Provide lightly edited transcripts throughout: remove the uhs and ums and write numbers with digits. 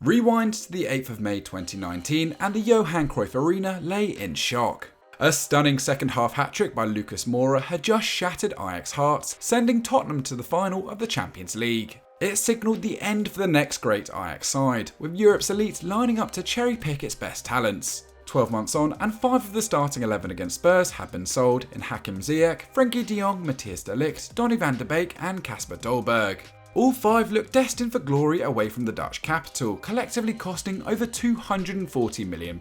Rewind to the 8th of May 2019 and the Johan Cruyff Arena lay in shock. A stunning second half hat-trick by Lucas Moura had just shattered Ajax hearts, sending Tottenham to the final of the Champions League. It signalled the end for the next great Ajax side, with Europe's elite lining up to cherry-pick its best talents. 12 months on, and 5 of the starting 11 against Spurs had been sold in Hakim Ziyech, Frenkie de Jong, Matthijs de Ligt, Donny van der Beek and Kaspar Dolberg. All 5 looked destined for glory away from the Dutch capital, collectively costing over £240 million.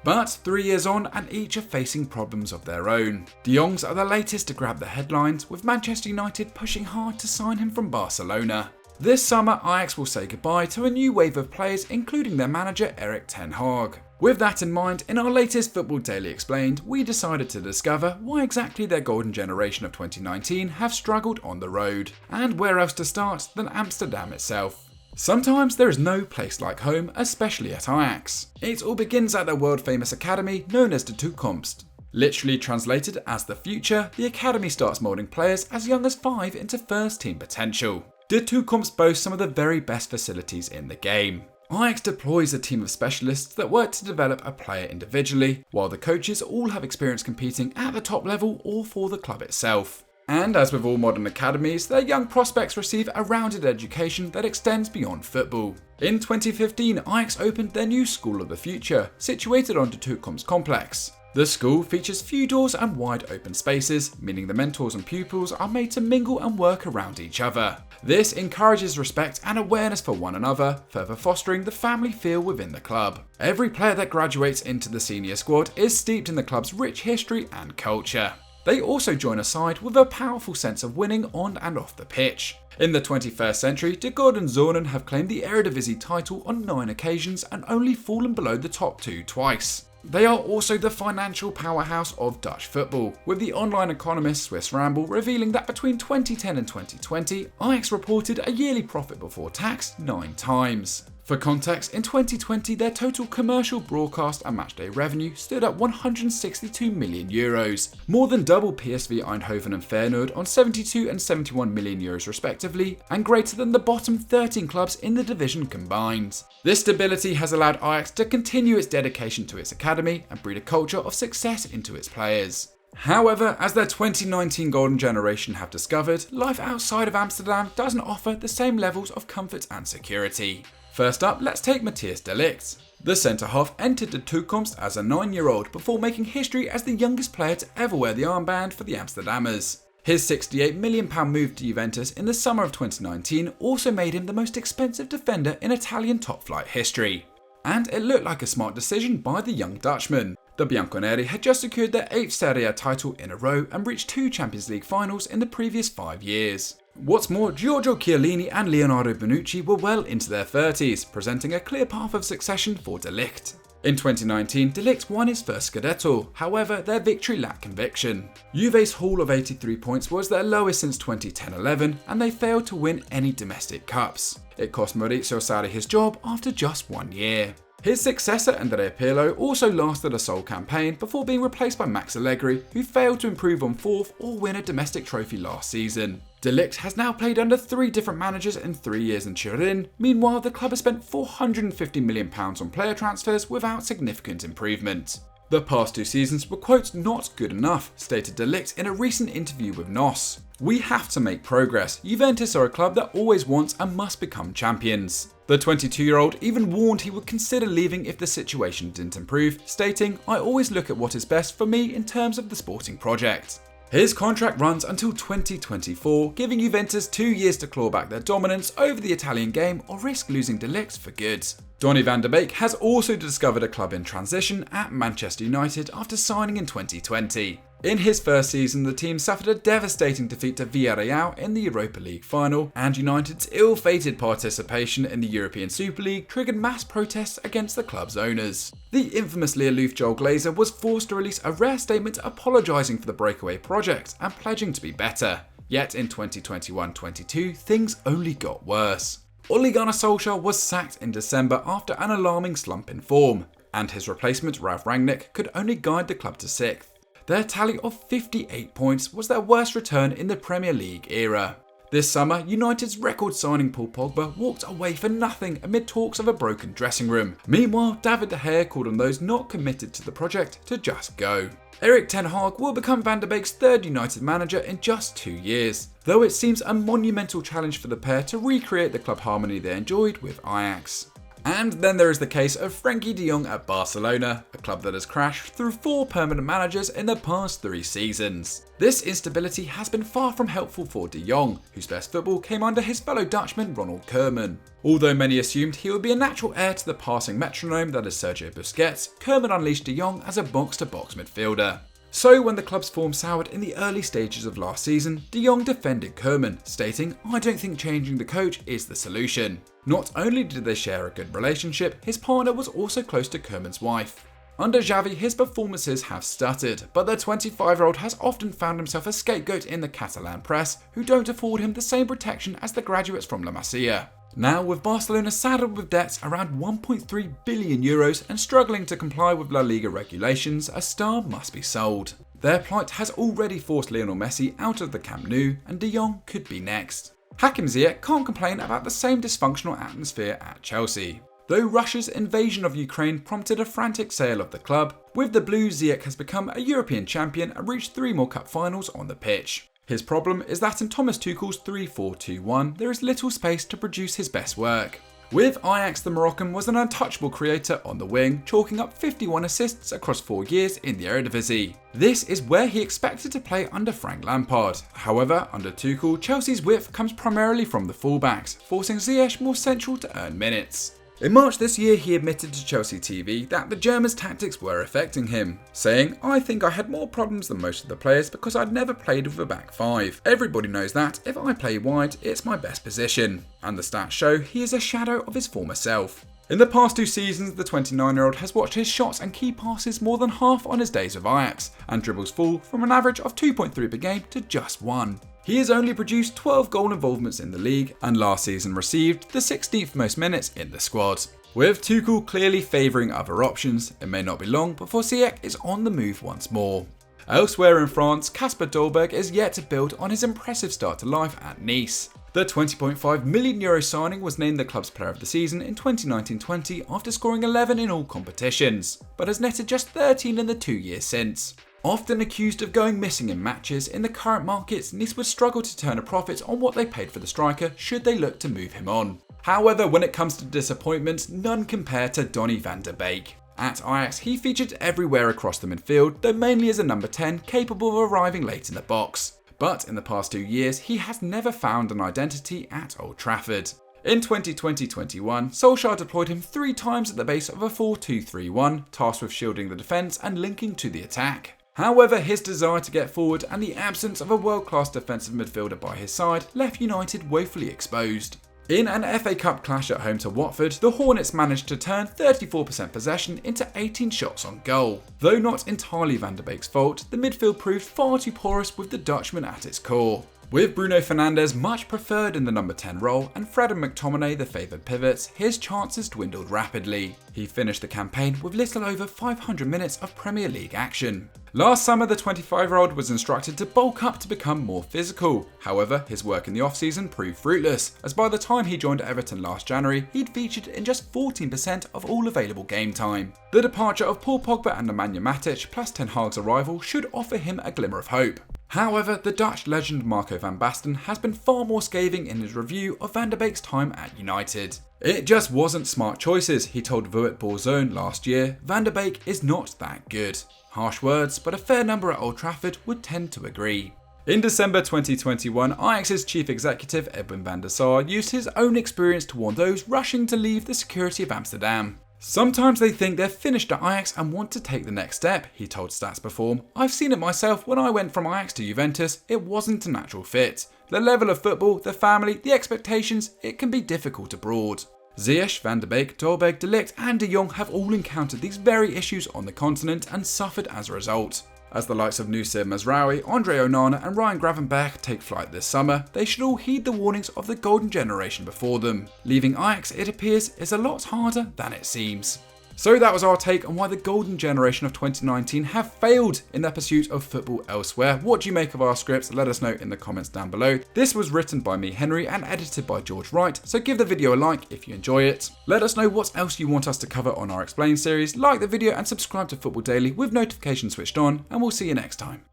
But 3 years on and each are facing problems of their own. De Jongs are the latest to grab the headlines, with Manchester United pushing hard to sign him from Barcelona. This summer, Ajax will say goodbye to a new wave of players, including their manager Erik Ten Hag. With that in mind, in our latest Football Daily Explained, we decided to discover why exactly their golden generation of 2019 have struggled on the road, and where else to start than Amsterdam itself. Sometimes there is no place like home, especially at Ajax. It all begins at their world-famous academy known as de Toekomst. Literally translated as the future, the academy starts moulding players as young as 5 into first-team potential. De Toekomst boasts some of the very best facilities in the game. Ajax deploys a team of specialists that work to develop a player individually, while the coaches all have experience competing at the top level or for the club itself. And as with all modern academies, their young prospects receive a rounded education that extends beyond football. In 2015, Ajax opened their new School of the Future, situated on de Toekomst complex. The school features few doors and wide open spaces, meaning the mentors and pupils are made to mingle and work around each other. This encourages respect and awareness for one another, further fostering the family feel within the club. Every player that graduates into the senior squad is steeped in the club's rich history and culture. They also join a side with a powerful sense of winning on and off the pitch. In the 21st century, De Gordon Zonen have claimed the Eredivisie title on 9 occasions and only fallen below the top 2 twice. They are also the financial powerhouse of Dutch football, with the online economist Swiss Ramble revealing that between 2010 and 2020, Ajax reported a yearly profit before tax 9 times. For context, in 2020 their total commercial, broadcast and matchday revenue stood at €162 million, more than double PSV Eindhoven and Feyenoord on €72 and €71 million respectively, and greater than the bottom 13 clubs in the division combined. This stability has allowed Ajax to continue its dedication to its academy and breed a culture of success into its players. However, as their 2019 golden generation have discovered, life outside of Amsterdam doesn't offer the same levels of comfort and security. First up, let's take Matthijs de Ligt. The centre-half entered de Toekomst as a 9-year-old before making history as the youngest player to ever wear the armband for the Amsterdammers. His £68 million move to Juventus in the summer of 2019 also made him the most expensive defender in Italian top-flight history. And it looked like a smart decision by the young Dutchman. The Bianconeri had just secured their 8th Serie A title in a row and reached 2 Champions League finals in the previous 5 years. What's more, Giorgio Chiellini and Leonardo Bonucci were well into their 30s, presenting a clear path of succession for de Ligt. In 2019, de Ligt won his first Scudetto, however their victory lacked conviction. Juve's haul of 83 points was their lowest since 2010-11 and they failed to win any domestic cups. It cost Maurizio Sarri his job after just 1 year. His successor Andrea Pirlo also lasted a sole campaign before being replaced by Max Allegri, who failed to improve on 4th or win a domestic trophy last season. De Ligt has now played under 3 different managers in 3 years in Turin. Meanwhile, the club has spent £450 million on player transfers without significant improvement. The past 2 seasons were quote not good enough, stated de Ligt in a recent interview with NOS. We have to make progress. Juventus are a club that always wants and must become champions. The 22-year-old even warned he would consider leaving if the situation didn't improve, stating, "I always look at what is best for me in terms of the sporting project." His contract runs until 2024, giving Juventus 2 years to claw back their dominance over the Italian game or risk losing de Ligt for good. Donny van der Beek has also discovered a club in transition at Manchester United after signing in 2020. In his first season, the team suffered a devastating defeat to Villarreal in the Europa League final, and United's ill-fated participation in the European Super League triggered mass protests against the club's owners. The infamously aloof Joel Glazer was forced to release a rare statement apologising for the breakaway project and pledging to be better. Yet in 2021-22, things only got worse. Ole Gunnar Solskjaer was sacked in December after an alarming slump in form, and his replacement Ralf Rangnick could only guide the club to 6th. Their tally of 58 points was their worst return in the Premier League era. This summer, United's record signing Paul Pogba walked away for nothing amid talks of a broken dressing room. Meanwhile, David de Gea called on those not committed to the project to just go. Erik ten Hag will become Van der Beek's third United manager in just 2 years, though it seems a monumental challenge for the pair to recreate the club harmony they enjoyed with Ajax. And then there is the case of Frenkie de Jong at Barcelona, a club that has crashed through 4 permanent managers in the past 3 seasons. This instability has been far from helpful for de Jong, whose best football came under his fellow Dutchman Ronald Koeman. Although many assumed he would be a natural heir to the passing metronome that is Sergio Busquets, Koeman unleashed de Jong as a box-to-box midfielder. So when the club's form soured in the early stages of last season, de Jong defended Koeman, stating, "I don't think changing the coach is the solution." Not only did they share a good relationship, his partner was also close to Koeman's wife. Under Xavi, his performances have stuttered, but the 25-year-old has often found himself a scapegoat in the Catalan press, who don't afford him the same protection as the graduates from La Masia. Now, with Barcelona saddled with debts around €1.3 billion and struggling to comply with La Liga regulations, a star must be sold. Their plight has already forced Lionel Messi out of the Camp Nou, and de Jong could be next. Hakim Ziyech can't complain about the same dysfunctional atmosphere at Chelsea. Though Russia's invasion of Ukraine prompted a frantic sale of the club, with the Blues, Ziyech has become a European champion and reached 3 more cup finals on the pitch. His problem is that in Thomas Tuchel's 3-4-2-1, there is little space to produce his best work. With Ajax, the Moroccan was an untouchable creator on the wing, chalking up 51 assists across 4 years in the Eredivisie. This is where he expected to play under Frank Lampard. However, under Tuchel, Chelsea's width comes primarily from the fullbacks, forcing Ziyech more central to earn minutes. In March this year, he admitted to Chelsea TV that the German's tactics were affecting him, saying, "I think I had more problems than most of the players because I'd never played with a back 5. Everybody knows that if I play wide, it's my best position." And the stats show he is a shadow of his former self. In the past 2 seasons, the 29-year-old has watched his shots and key passes more than half on his days with Ajax, and dribbles fall from an average of 2.3 per game to just 1. He has only produced 12 goal involvements in the league, and last season received the 16th most minutes in the squad. With Tuchel clearly favouring other options, it may not be long before Ziyech is on the move once more. Elsewhere in France, Kaspar Dolberg is yet to build on his impressive start to life at Nice. The €20.5 million signing was named the club's player of the season in 2019-20 after scoring 11 in all competitions, but has netted just 13 in the 2 years since. Often accused of going missing in matches, in the current markets, Nice would struggle to turn a profit on what they paid for the striker should they look to move him on. However, when it comes to disappointments, none compare to Donny van der Beek. At Ajax, he featured everywhere across the midfield, though mainly as a number 10 capable of arriving late in the box. But in the past 2 years, he has never found an identity at Old Trafford. In 2020-21, Solskjaer deployed him 3 times at the base of a 4-2-3-1, tasked with shielding the defence and linking to the attack. However, his desire to get forward and the absence of a world-class defensive midfielder by his side left United woefully exposed. In an FA Cup clash at home to Watford, the Hornets managed to turn 34% possession into 18 shots on goal. Though not entirely Van der Beek's fault, the midfield proved far too porous with the Dutchman at its core. With Bruno Fernandes much preferred in the number 10 role and Fred and McTominay the favoured pivots, his chances dwindled rapidly. He finished the campaign with little over 500 minutes of Premier League action. Last summer, the 25-year-old was instructed to bulk up to become more physical. However, his work in the off-season proved fruitless, as by the time he joined Everton last January, he'd featured in just 14% of all available game time. The departure of Paul Pogba and Nemanja Matic plus Ten Hag's arrival should offer him a glimmer of hope. However, the Dutch legend Marco van Basten has been far more scathing in his review of Van der Beek's time at United. "It just wasn't smart choices," he told Vuit Borzone last year. "Van der Beek is not that good." Harsh words, but a fair number at Old Trafford would tend to agree. In December 2021, Ajax's chief executive Edwin van der Sar used his own experience to warn those rushing to leave the security of Amsterdam. "Sometimes they think they're finished at Ajax and want to take the next step," he told Stats Perform. "I've seen it myself when I went from Ajax to Juventus. It wasn't a natural fit. The level of football, the family, the expectations, it can be difficult abroad." Ziyech, Van der Beek, Dolberg, de Ligt and de Jong have all encountered these very issues on the continent and suffered as a result. As the likes of Noussair, Mazraoui, André Onana and Ryan Gravenberch take flight this summer, they should all heed the warnings of the golden generation before them. Leaving Ajax, it appears, is a lot harder than it seems. So that was our take on why the golden generation of 2019 have failed in their pursuit of football elsewhere. What do you make of our scripts? Let us know in the comments down below. This was written by me, Henry, and edited by George Wright, so give the video a like if you enjoy it. Let us know what else you want us to cover on our Explain series, like the video and subscribe to Football Daily with notifications switched on, and we'll see you next time.